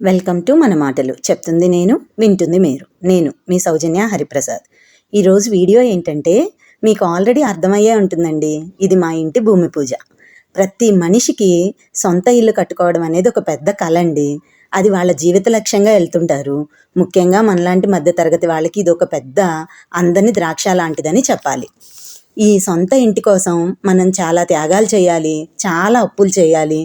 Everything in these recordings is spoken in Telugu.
వెల్కమ్ టు మన మాటలు. చెప్తుంది నేను, వింటుంది మీరు. నేను మీ సౌజన్య హరిప్రసాద్. ఈరోజు వీడియో ఏంటంటే మీకు ఆల్రెడీ అర్థమయ్యే ఉంటుందండి. ఇది మా ఇంటి భూమి పూజ. ప్రతి మనిషికి సొంత ఇల్లు కట్టుకోవడం అనేది ఒక పెద్ద కల అండి. అది వాళ్ళ జీవిత లక్ష్యంగా వెళ్తుంటారు. ముఖ్యంగా మనలాంటి మధ్యతరగతి వాళ్ళకి ఇది ఒక పెద్ద అందని ద్రాక్ష లాంటిదని చెప్పాలి. ఈ సొంత ఇంటి కోసం మనం చాలా త్యాగాలు చేయాలి, చాలా అప్పులు చేయాలి.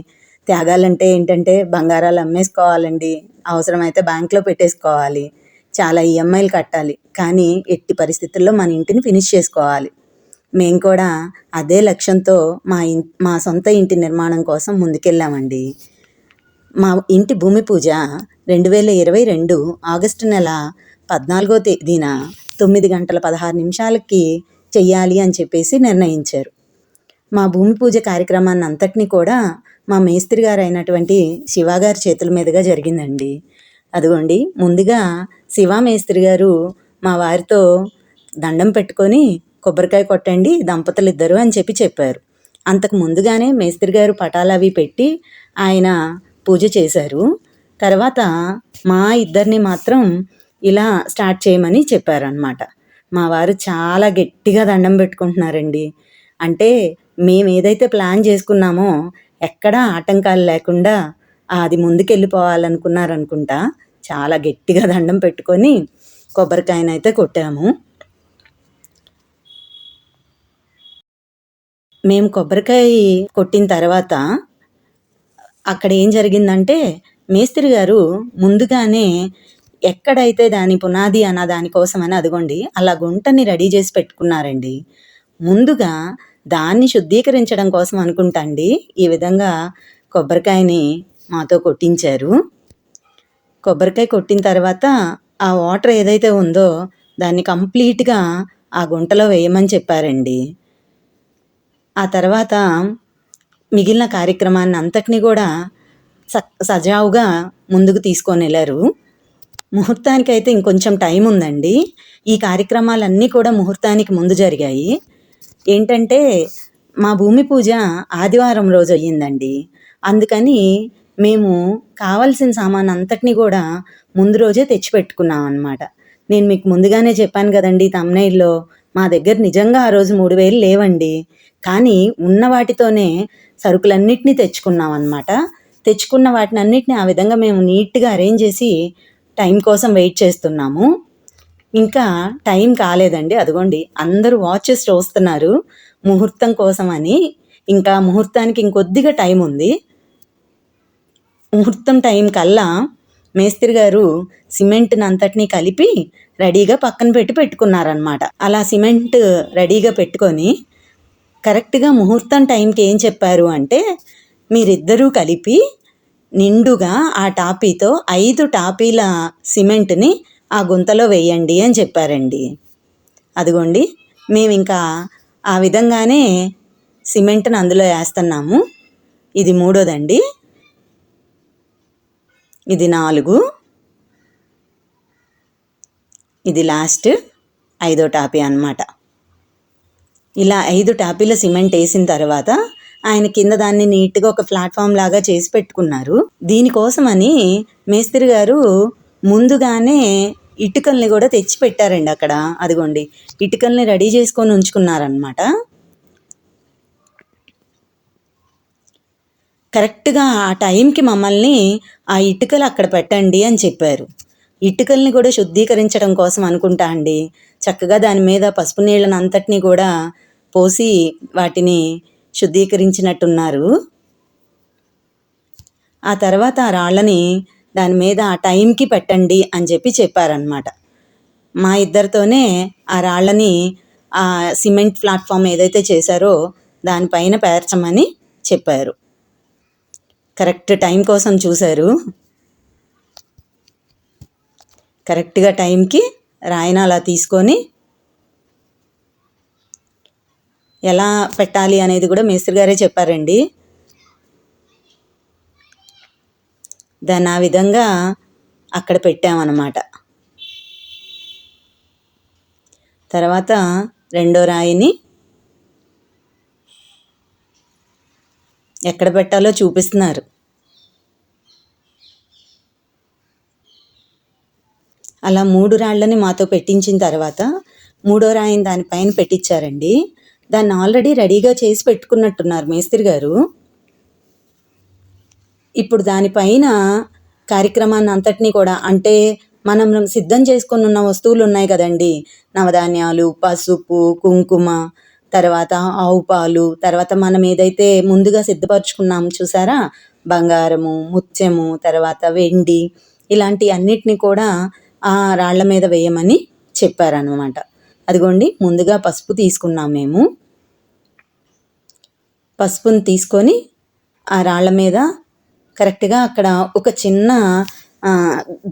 త్యాగాలంటే ఏంటంటే బంగారాలు అమ్మేసుకోవాలండి, అవసరమైతే బ్యాంక్లో పెట్టేసుకోవాలి, చాలా ఈఎంఐలు కట్టాలి. కానీ ఎట్టి పరిస్థితుల్లో మన ఇంటిని ఫినిష్ చేసుకోవాలి. మేము కూడా అదే లక్ష్యంతో మా సొంత ఇంటి నిర్మాణం కోసం ముందుకెళ్ళామండి. మా ఇంటి భూమి పూజ 2022 ఆగస్టు నెల 14వ తేదీన 9 గంటల 16 నిమిషాలకి చెయ్యాలి అని చెప్పేసి నిర్ణయించారు. మా భూమి పూజ కార్యక్రమాన్ని అంతటినీ కూడా మా మేస్త్రి గారు అయినటువంటి శివగారి చేతుల మీదుగా జరిగిందండి. అదిగోండి, ముందుగా శివ మేస్త్రి గారు మా వారితో దండం పెట్టుకొని కొబ్బరికాయ కొట్టండి దంపతులు ఇద్దరు అని చెప్పారు. అంతకు ముందుగానే మేస్త్రి గారు పటాలు అవి పెట్టి ఆయన పూజ చేశారు. తర్వాత మా ఇద్దరిని మాత్రం ఇలా స్టార్ట్ చేయమని చెప్పారనమాట. మా వారు చాలా గట్టిగా దండం పెట్టుకుంటున్నారండి. అంటే మేము ఏదైతే ప్లాన్ చేసుకున్నామో ఎక్కడా ఆటంకాలు లేకుండా అది ముందుకెళ్ళిపోవాలనుకున్నారనుకుంటా. చాలా గట్టిగా దండం పెట్టుకొని కొబ్బరికాయనైతే కొట్టాము. మేము కొబ్బరికాయ కొట్టిన తర్వాత అక్కడ ఏం జరిగిందంటే మేస్త్రి గారు ముందుగానే ఎక్కడైతే దాని పునాది అన్న దానికోసమని అదిగోండి అలా గుంటని రెడీ చేసి పెట్టుకున్నారండి. ముందుగా దాన్ని శుద్ధీకరించడం కోసం అనుకుంటా అండి ఈ విధంగా కొబ్బరికాయని మాతో కొట్టించారు. కొబ్బరికాయ కొట్టిన తర్వాత ఆ వాటర్ ఏదైతే ఉందో దాన్ని కంప్లీట్గా ఆ గుంటలో వేయమని చెప్పారండి. ఆ తర్వాత మిగిలిన కార్యక్రమాన్ని అంతటినీ కూడా సజావుగా ముందుకు తీసుకొని వెళ్ళారు. ముహూర్తానికైతే ఇంకొంచెం టైం ఉందండి. ఈ కార్యక్రమాలన్నీ కూడా ముహూర్తానికి ముందు జరిగాయి. ఏంటంటే మా భూమి పూజ ఆదివారం రోజు అయ్యిందండి. అందుకని మేము కావాల్సిన సామాన్ అంతటినీ కూడా ముందు రోజే తెచ్చిపెట్టుకున్నాం అన్నమాట. నేను మీకు ముందుగానే చెప్పాను కదండి తమ్నైల్లో, మా దగ్గర నిజంగా ఆ రోజు 3,000 లేవండి. కానీ ఉన్న వాటితోనే సరుకులన్నిటినీ తెచ్చుకున్నాం అన్నమాట. తెచ్చుకున్న వాటిని అన్నిటిని ఆ విధంగా మేము నీట్గా అరేంజ్ చేసి టైం కోసం వెయిట్ చేస్తున్నాము. ఇంకా టైం కాలేదండి. అదిగోండి అందరూ వాచెస్ చూస్తున్నారు ముహూర్తం కోసం అని. ఇంకా ముహూర్తానికి ఇంకొద్దిగా టైం ఉంది. ముహూర్తం టైం కల్లా మేస్త్రి గారు సిమెంట్ని అంతటినీ కలిపి రెడీగా పక్కన పెట్టుకున్నారనమాట. అలా సిమెంట్ రెడీగా పెట్టుకొని కరెక్ట్గా ముహూర్తం టైంకి ఏం చెప్పారు అంటే, మీరిద్దరూ కలిపి నిండుగా ఆ టాపీతో 5 టాపీల సిమెంట్ని ఆ గుంతలో వేయండి అని చెప్పారండి. అదిగోండి మేము ఇంకా ఆ విధంగానే సిమెంట్ని అందులో వేస్తున్నాము. ఇది 3దండి, ఇది 4, ఇది లాస్ట్ 5వ టాపీ అన్నమాట. ఇలా 5 టాపీల సిమెంట్ వేసిన తర్వాత ఆయన కింద దాన్ని నీట్గా ఒక ప్లాట్ఫామ్ లాగా చేసి పెట్టుకున్నారు. దీనికోసమని మేస్త్రి గారు ముందుగానే ఇటుకల్ని కూడా తెచ్చి పెట్టారండి అక్కడ. అదిగోండి ఇటుకల్ని రెడీ చేసుకొని ఉంచుకున్నారనమాట. కరెక్ట్గా ఆ టైంకి మమ్మల్ని ఆ ఇటుకలు అక్కడ పెట్టండి అని చెప్పారు. ఇటుకల్ని కూడా శుద్ధీకరించడం కోసం అనుకుంటా అండి చక్కగా దాని మీద పసుపు నీళ్ళని అంతటినీ కూడా పోసి వాటిని శుద్ధీకరించినట్టున్నారు. ఆ తర్వాత ఆ రాళ్ళని దాని మీద ఆ టైంకి పెట్టండి అని చెప్పారనమాట. మా ఇద్దరితోనే ఆ రాళ్ళని ఆ సిమెంట్ ప్లాట్ఫామ్ ఏదైతే చేశారో దానిపైన పేర్చమని చెప్పారు. కరెక్ట్ టైం కోసం చూశారు. కరెక్ట్గా టైంకి రాయిని అలా తీసుకొని ఎలా పెట్టాలి అనేది కూడా మేస్త్రి గారే చెప్పారండి. దాన్ని ఆ విధంగా అక్కడ పెట్టామన్నమాట. తర్వాత రెండో రాయిని ఎక్కడ పెట్టాలో చూపిస్తున్నారు. అలా 3 రాళ్ళని మాతో పెట్టించిన తర్వాత మూడో రాయిని దానిపైన పెట్టించారండి. దాన్ని ఆల్రెడీ రెడీగా చేసి పెట్టుకున్నట్టున్నారు మేస్త్రి గారు. ఇప్పుడు దానిపైన కార్యక్రమాన్ని అంతటినీ కూడా అంటే మనం సిద్ధం చేసుకొని ఉన్న వస్తువులు ఉన్నాయి కదండి, నవధాన్యాలు, పసుపు, కుంకుమ, తర్వాత ఆవు పాలు, తర్వాత మనం ఏదైతే ముందుగా సిద్ధపరచుకున్నాము చూసారా, బంగారము, ముత్యము, తర్వాత వెండి, ఇలాంటి అన్నిటిని కూడా ఆ రాళ్ల మీద వేయమని చెప్పారనమాట. అదిగోండి ముందుగా పసుపు తీసుకున్నాం మేము. పసుపుని తీసుకొని ఆ రాళ్ల మీద కరెక్ట్గా అక్కడ ఒక చిన్న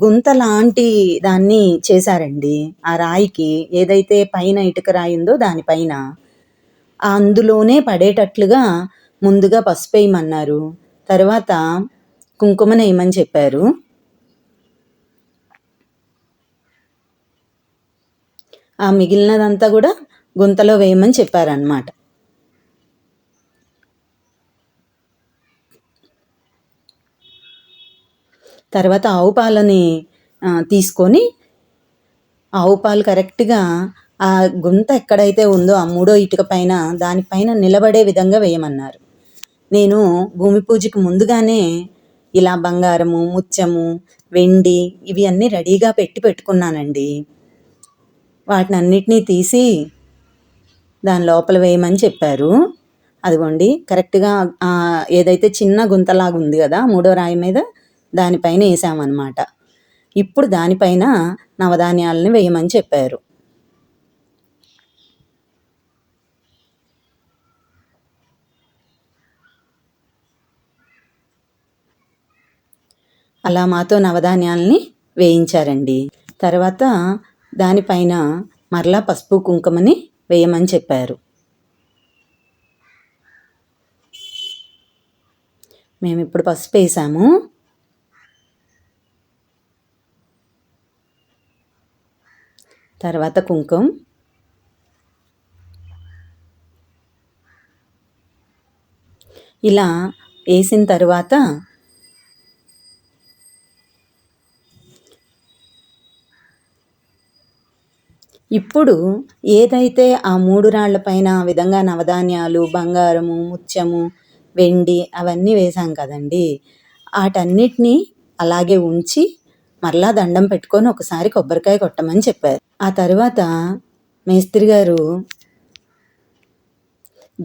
గుంత లాంటి దాన్ని చేశారండి. ఆ రాయికి ఏదైతే పైన ఇటుక రాయి ఉందో దానిపైన అందులోనే పడేటట్లుగా ముందుగా పసుపు వేయమన్నారు. తర్వాత కుంకుమను వేయమని చెప్పారు. ఆ మిగిలినదంతా కూడా గుంతలో వేయమని చెప్పారనమాట. తర్వాత ఆవు పాలని తీసుకొని ఆవు పాలు కరెక్ట్గా ఆ గుంత ఎక్కడైతే ఉందో ఆ మూడో ఇటుక పైన దానిపైన నిలబడే విధంగా వేయమన్నారు. నేను భూమి పూజకి ముందుగానే ఇలా బంగారము, ముత్యము, వెండి ఇవి అన్నీ రెడీగా పెట్టుకున్నానండి. వాటిని అన్నిటినీ తీసి దాని లోపల వేయమని చెప్పారు. అదిగోండి కరెక్ట్గా ఏదైతే చిన్న గుంతలాగా ఉంది కదా మూడో రాయి మీద, దానిపైన వేసామన్నమాట. ఇప్పుడు దానిపైన నవధాన్యాలను వేయమని చెప్పారు. అలా మాతో నవధాన్యాలని వేయించారండి. తర్వాత దానిపైన మరలా పసుపు కుంకుమని వేయమని చెప్పారు. మేము ఇప్పుడు పసుపు వేసాము. తర్వాత కుంకుమ, ఇలా వేసిన తర్వాత ఇప్పుడు ఏదైతే ఆ 3 రాళ్ల పైన ఆ విధంగా నవధాన్యాలు, బంగారము, ముత్యము, వెండి అవన్నీ వేసాం కదండి, వాటన్నిటినీ అలాగే ఉంచి మరలా దండం పెట్టుకొని ఒకసారి కొబ్బరికాయ కొట్టమని చెప్పారు. ఆ తర్వాత మేస్త్రి గారు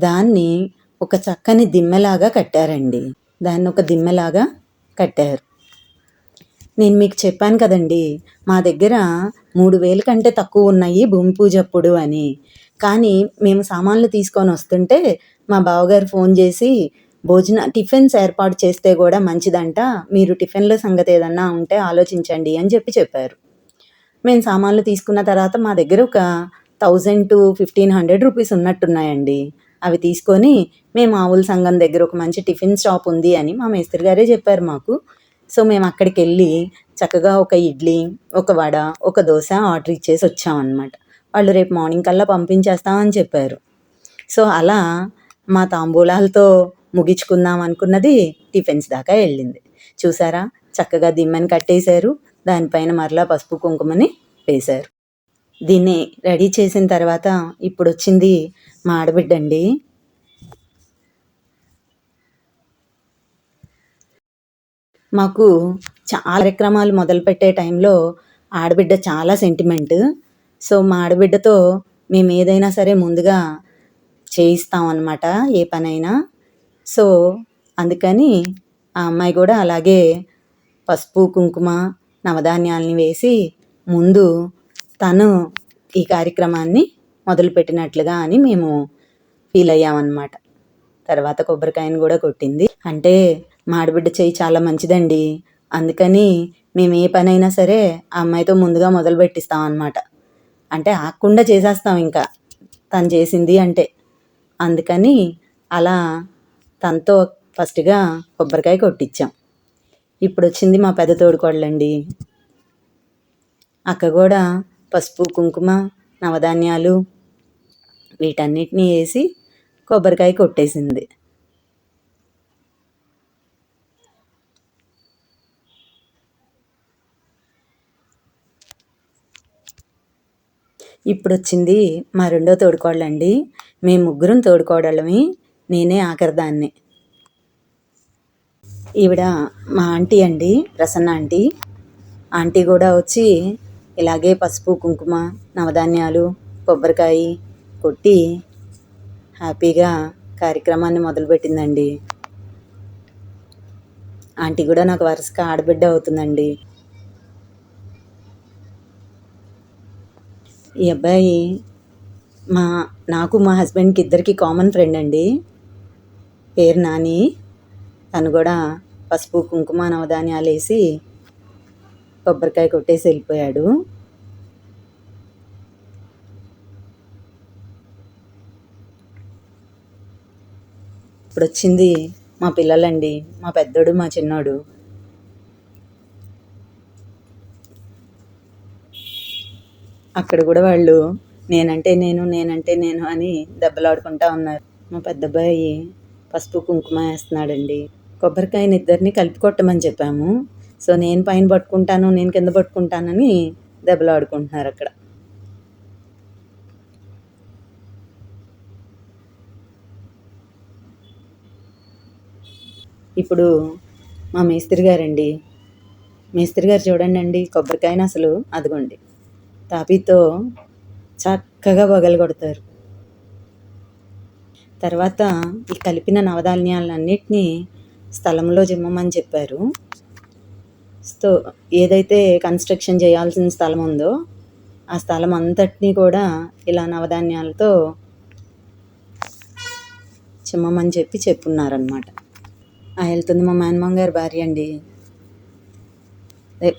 దాన్ని ఒక చక్కని దిమ్మెలాగా కట్టారండి. దాన్ని ఒక దిమ్మెలాగా కట్టారు. నేను మీకు చెప్పాను కదండి, మా దగ్గర 3,000 కంటే తక్కువ ఉన్నాయి భూమి పూజ అప్పుడు అని. కానీ మేము సామాన్లు తీసుకొని వస్తుంటే మా బావగారు ఫోన్ చేసి టిఫిన్స్ ఏర్పాటు చేస్తే కూడా మంచిదంట, మీరు టిఫిన్ల సంగతి ఏదన్నా ఉంటే ఆలోచించండి అని చెప్పారు. మేము సామాన్లు తీసుకున్న తర్వాత మా దగ్గర ఒక 1000 to 1500 రూపీస్ ఉన్నట్టున్నాయండి. అవి తీసుకొని మేము ఆవుల సంఘం దగ్గర ఒక మంచి టిఫిన్ షాప్ ఉంది అని మా మేస్త్రి గారే చెప్పారు మాకు. సో మేము అక్కడికి వెళ్ళి చక్కగా ఒక ఇడ్లీ, ఒక వడ, ఒక దోశ ఆర్డర్ ఇచ్చేసి వచ్చామన్నమాట. వాళ్ళు రేపు మార్నింగ్ కల్లా పంపించేస్తామని చెప్పారు. సో అలా మా తాంబూలాలతో ముగించుకుందాం అనుకున్నది టిఫిన్స్ దాకా వెళ్ళింది. చూసారా, చక్కగా దిమ్మని కట్టేశారు, దానిపైన మరలా పసుపు కుంకుమని వేశారు. దీన్ని రెడీ చేసిన తర్వాత ఇప్పుడు వచ్చింది మా ఆడబిడ్డండి. మాకు చాలా కార్యక్రమాలు మొదలుపెట్టే టైంలో ఆడబిడ్డ చాలా సెంటిమెంట్. సో మా ఆడబిడ్డతో మేము ఏదైనా సరే ముందుగా చేయిస్తాం అన్నమాట, ఏ పనైనా. సో అందుకని ఆ అమ్మాయి కూడా అలాగే పసుపు కుంకుమ నవధాన్యాలని వేసి ముందు తను ఈ కార్యక్రమాన్ని మొదలుపెట్టినట్లుగా అని మేము ఫీల్ అయ్యామన్నమాట. తర్వాత కొబ్బరికాయను కూడా కొట్టింది. అంటే మా ఆడబిడ్డ చెయ్యి చాలా మంచిదండి, అందుకని మేము ఏ పనైనా సరే ఆ అమ్మాయితో ముందుగా మొదలు పెట్టిస్తాం అన్నమాట. అంటే ఆగకుండా చేసేస్తాం ఇంకా తను చేసింది అంటే. అందుకని అలా తనతో ఫస్ట్గా కొబ్బరికాయ కొట్టించాం. ఇప్పుడు వచ్చింది మా పెద్ద తోడుకోడలండి. అక్క కూడా పసుపు కుంకుమ నవధాన్యాలు వీటన్నిటినీ వేసి కొబ్బరికాయ కొట్టేసింది. ఇప్పుడు వచ్చింది మా రెండో తోడుకోడలండి. మేము ముగ్గురం తోడుకోడళ్ళమి, నేనే ఆఖరిదాన్ని. ఈవిడ మా ఆంటీ అండి, ప్రసన్న ఆంటీ. ఆంటీ కూడా వచ్చి ఇలాగే పసుపు కుంకుమ నవధాన్యాలు కొబ్బరికాయ కొట్టి హ్యాపీగా కార్యక్రమాన్ని మొదలుపెట్టిందండి. ఆంటీ కూడా నాకు వరుసగా ఆడబిడ్డ అవుతుందండి. ఈ అబ్బాయి నాకు మా హస్బెండ్కి ఇద్దరికి కామన్ ఫ్రెండ్ అండి, పేరు నాని. తను కూడా పసుపు కుంకుమ నవధాన్యాలు వేసి కొబ్బరికాయ కొట్టేసి వెళ్ళిపోయాడు. ఇప్పుడు వచ్చింది మా పిల్లలండి, మా పెద్దోడు మా చిన్నోడు. అక్కడ కూడా వాళ్ళు నేనంటే నేను అని దెబ్బలాడుకుంటా ఉన్నారు. మా పెద్దబ్బాయి పసుపు కుంకుమ వేస్తున్నాడండి. కొబ్బరికాయని ఇద్దరిని కలిపి కొట్టమని చెప్పాము. సో నేను పైన పట్టుకుంటాను, నేను కింద పట్టుకుంటానని దెబ్బలాడుకుంటున్నారు అక్కడ. ఇప్పుడు మా మేస్త్రి గారండి, మేస్త్రి గారు చూడండి అండి, కొబ్బరికాయని అసలు అదిగోండి తాపీతో చక్కగా పగలు కొడతారు. తర్వాత ఈ కలిపిన నవధాన్యాలన్నిటినీ స్థలంలో జిమ్మమని చెప్పారు. సో ఏదైతే కన్స్ట్రక్షన్ చేయాల్సిన స్థలం ఉందో ఆ స్థలం అంతటినీ కూడా ఇలా నవధాన్యాలతో చిమ్మమని చెప్పున్నారనమాట. వెళ్తుంది మా మేనమామ గారి భార్య అండి.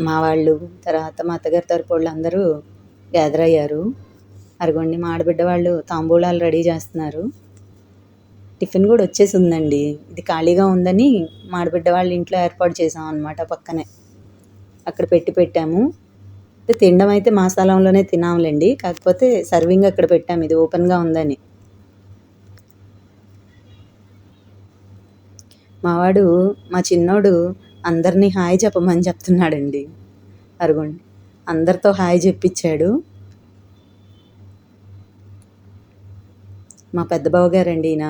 మా వాళ్ళు తర్వాత మా అత్తగారి తరపు వాళ్ళు అందరూ గ్యాదర్ అయ్యారు. అరగొండి మా ఆడబిడ్డ వాళ్ళు తాంబూలాలు రెడీ చేస్తున్నారు. టిఫిన్ కూడా వచ్చేసి ఉందండి. ఇది ఖాళీగా ఉందని మా ఆడబిడ్డ వాళ్ళ ఇంట్లో ఏర్పాటు చేసాం అనమాట. పక్కనే అక్కడ పెట్టాము. తినడం అయితే మా స్థలంలోనే తినాములేండి, కాకపోతే సర్వింగ్ అక్కడ పెట్టాము, ఇది ఓపెన్గా ఉందని. మావాడు మా చిన్నోడు అందరినీ హాయ్ చెప్పమని చెప్తున్నాడండి. అరగండి అందరితో హాయ్ చెప్పించాడు. మా పెద్ద బావ గారండి ఈయన.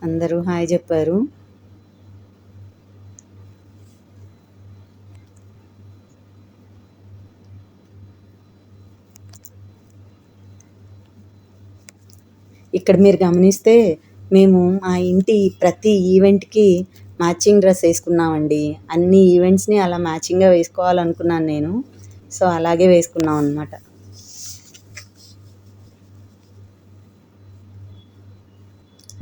అందరూ హాయ్ చెప్పారు. ఇక్కడ మీరు గమనిస్తే మేము మా ఇంటి ప్రతి ఈవెంట్కి మ్యాచింగ్ డ్రెస్ వేసుకున్నామండి. అన్ని ఈవెంట్స్ని అలా మ్యాచింగ్గా వేసుకోవాలనుకున్నాను నేను. సో అలాగే వేసుకున్నాం అనమాట.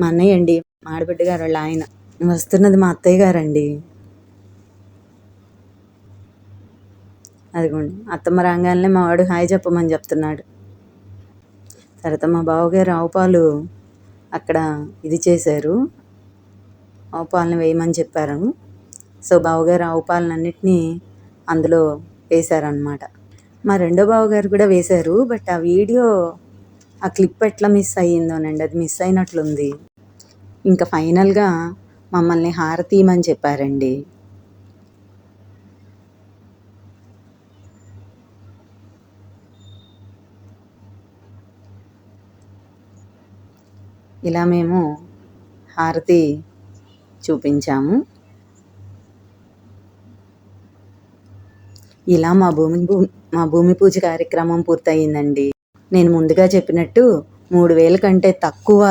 మా అన్నయ్య అండి, మా ఆడబిడ్డ గారు వాళ్ళ ఆయన. వస్తున్నది మా అత్తయ్య గారండి. అదిగోండి అత్తమ్మ రాగానే మా వాడు హాయ్ చెప్పమని చెప్తున్నాడు. తర్వాత మా బావగారు ఆవు పాలు అక్కడ ఇది చేశారు, ఆవు పాలను వేయమని చెప్పారు. సో బావగారు ఆవు పాలన్నిటినీ అందులో వేశారనమాట. మా రెండో బావగారు కూడా వేశారు, బట్ ఆ వీడియో ఆ క్లిప్ ఎట్లా మిస్ అయ్యిందోనండి, అది మిస్ అయినట్లుంది. ఇంకా ఫైనల్గా మమ్మల్ని హారతి ఇమ్మని చెప్పారండి. ఇలా మేము హారతి చూపించాము. ఇలా మా భూమి పూజ కార్యక్రమం పూర్తయిందండి. నేను ముందుగా చెప్పినట్టు 3,000 కంటే తక్కువ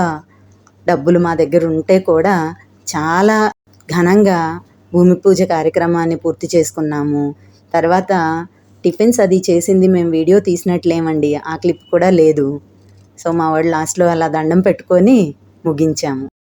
డబ్బులు మా దగ్గర ఉంటే కూడా చాలా ఘనంగా భూమి పూజ కార్యక్రమాన్ని పూర్తి చేసుకున్నాము. తర్వాత టిఫిన్స్ అది చేసింది మేము వీడియో తీసినట్లేమండి, ఆ క్లిప్ కూడా లేదు. సో మా వాడు లాస్ట్లో అలా దండం పెట్టుకొని ముగించాము.